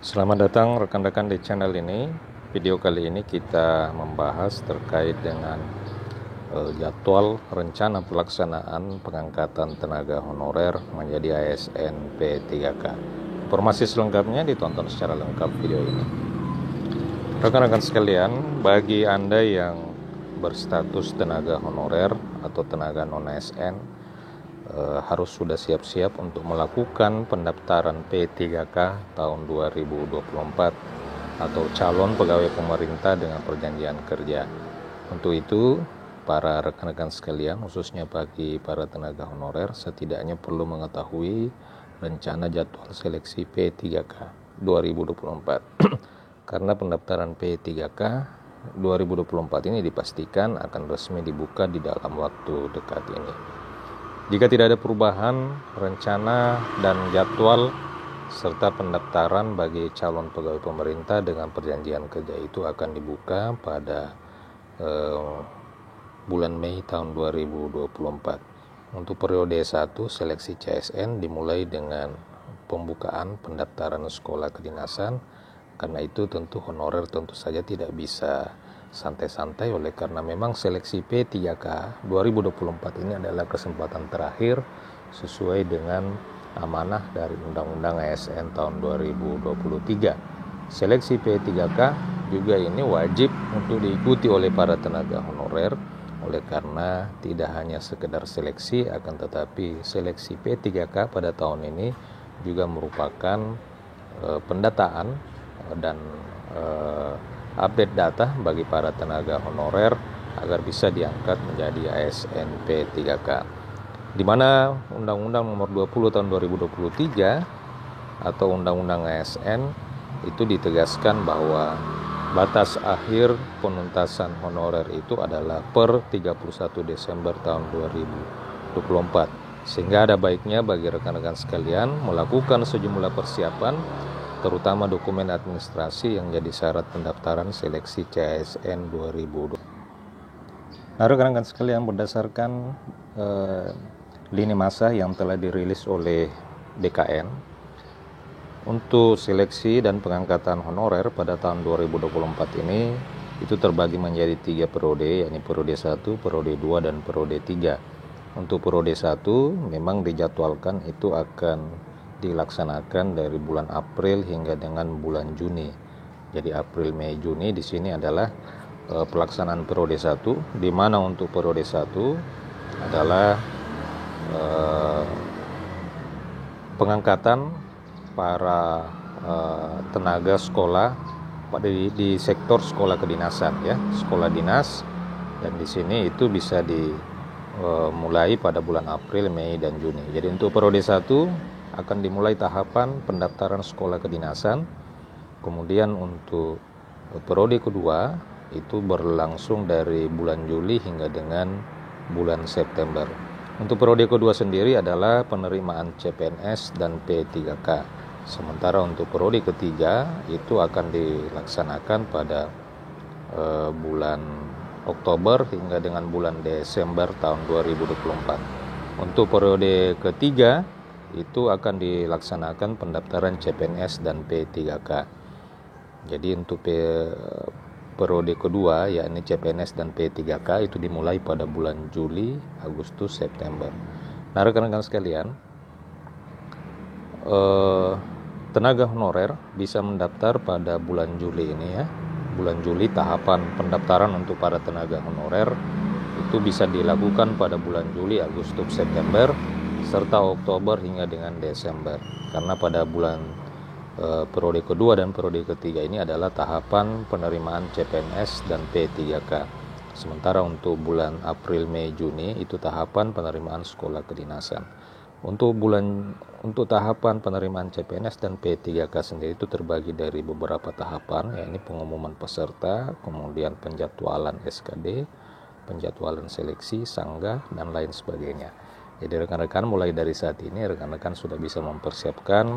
Selamat datang rekan-rekan di channel ini. Video kali ini kita membahas terkait dengan jadwal rencana pelaksanaan pengangkatan tenaga honorer menjadi ASN P3K. Informasi selengkapnya ditonton secara lengkap video ini. Rekan-rekan sekalian, bagi Anda yang berstatus tenaga honorer atau tenaga non-ASN, harus sudah siap-siap untuk melakukan pendaftaran P3K tahun 2024 atau calon pegawai pemerintah dengan perjanjian kerja. Untuk itu, para rekan-rekan sekalian, khususnya bagi para tenaga honorer, setidaknya perlu mengetahui rencana jadwal seleksi P3K 2024. Karena pendaftaran P3K 2024 ini dipastikan akan resmi dibuka di dalam waktu dekat ini. Jika tidak ada perubahan, rencana dan jadwal serta pendaftaran bagi calon pegawai pemerintah dengan perjanjian kerja itu akan dibuka pada bulan Mei tahun 2024. Untuk periode 1, seleksi CSN dimulai dengan pembukaan pendaftaran sekolah kedinasan. Karena itu tentu honorer tentu saja tidak bisa santai-santai, oleh karena memang seleksi P3K 2024 ini adalah kesempatan terakhir sesuai dengan amanah dari Undang-Undang ASN tahun 2023. Seleksi P3K juga ini wajib untuk diikuti oleh para tenaga honorer, oleh karena tidak hanya sekedar seleksi, akan tetapi seleksi P3K pada tahun ini juga merupakan pendataan dan update data bagi para tenaga honorer agar bisa diangkat menjadi ASN P3K, di mana Undang-Undang Nomor 20 Tahun 2023 atau Undang-Undang ASN itu ditegaskan bahwa batas akhir penuntasan honorer itu adalah per 31 Desember tahun 2024. Sehingga ada baiknya bagi rekan-rekan sekalian melakukan sejumlah persiapan, terutama dokumen administrasi yang jadi syarat pendaftaran seleksi CSN 2020. Nah, rekan-rekan sekalian, berdasarkan lini masa yang telah dirilis oleh BKN untuk seleksi dan pengangkatan honorer pada tahun 2024 ini itu terbagi menjadi 3 periode, yakni periode 1, periode 2, dan periode 3. Untuk periode 1 memang dijadwalkan itu akan dilaksanakan dari bulan April hingga dengan bulan Juni. Jadi April, Mei, Juni di sini adalah pelaksanaan periode 1, di mana untuk periode 1 adalah pengangkatan para tenaga sekolah di sektor sekolah kedinasan, ya, sekolah dinas, dan di sini itu bisa dimulai pada bulan April, Mei, dan Juni. Jadi untuk periode 1 akan dimulai tahapan pendaftaran sekolah kedinasan. Kemudian untuk periode kedua itu berlangsung dari bulan Juli hingga dengan bulan September. Untuk periode kedua sendiri adalah penerimaan CPNS dan P3K. Sementara untuk periode ketiga itu akan dilaksanakan pada bulan Oktober hingga dengan bulan Desember tahun 2024. Untuk periode ketiga itu akan dilaksanakan pendaftaran CPNS dan P3K. Jadi untuk periode kedua, yakni CPNS dan P3K, itu dimulai pada bulan Juli, Agustus, September. Nah, rekan-rekan sekalian, tenaga honorer bisa mendaftar pada bulan Juli ini, ya. Bulan Juli tahapan pendaftaran untuk para tenaga honorer itu bisa dilakukan pada bulan Juli, Agustus, September, serta Oktober hingga dengan Desember. Karena pada bulan periode kedua dan periode ketiga ini adalah tahapan penerimaan CPNS dan P3K. Sementara untuk bulan April, Mei, Juni itu tahapan penerimaan sekolah kedinasan. Untuk tahapan penerimaan CPNS dan P3K sendiri itu terbagi dari beberapa tahapan, yakni pengumuman peserta, kemudian penjadwalan SKD, penjadwalan seleksi, sanggah, dan lain sebagainya. Jadi rekan-rekan mulai dari saat ini rekan-rekan sudah bisa mempersiapkan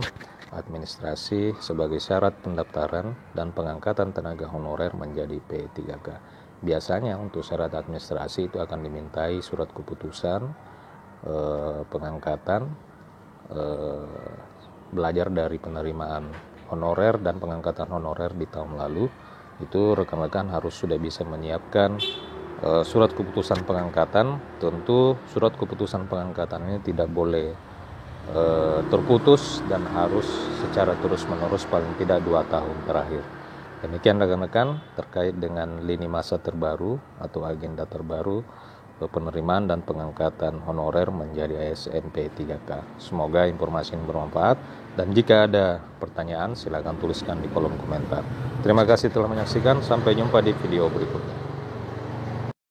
administrasi sebagai syarat pendaftaran dan pengangkatan tenaga honorer menjadi P3K. Biasanya untuk syarat administrasi itu akan dimintai surat keputusan pengangkatan, belajar dari penerimaan honorer dan pengangkatan honorer di tahun lalu, itu rekan-rekan harus sudah bisa menyiapkan surat keputusan pengangkatan. Tentu surat keputusan pengangkatan ini tidak boleh terputus dan harus secara terus-menerus paling tidak 2 tahun terakhir. Demikian rekan-rekan terkait dengan lini masa terbaru atau agenda terbaru penerimaan dan pengangkatan honorer menjadi ASN P3K. Semoga informasi ini bermanfaat, dan jika ada pertanyaan silakan tuliskan di kolom komentar. Terima kasih telah menyaksikan, sampai jumpa di video berikutnya.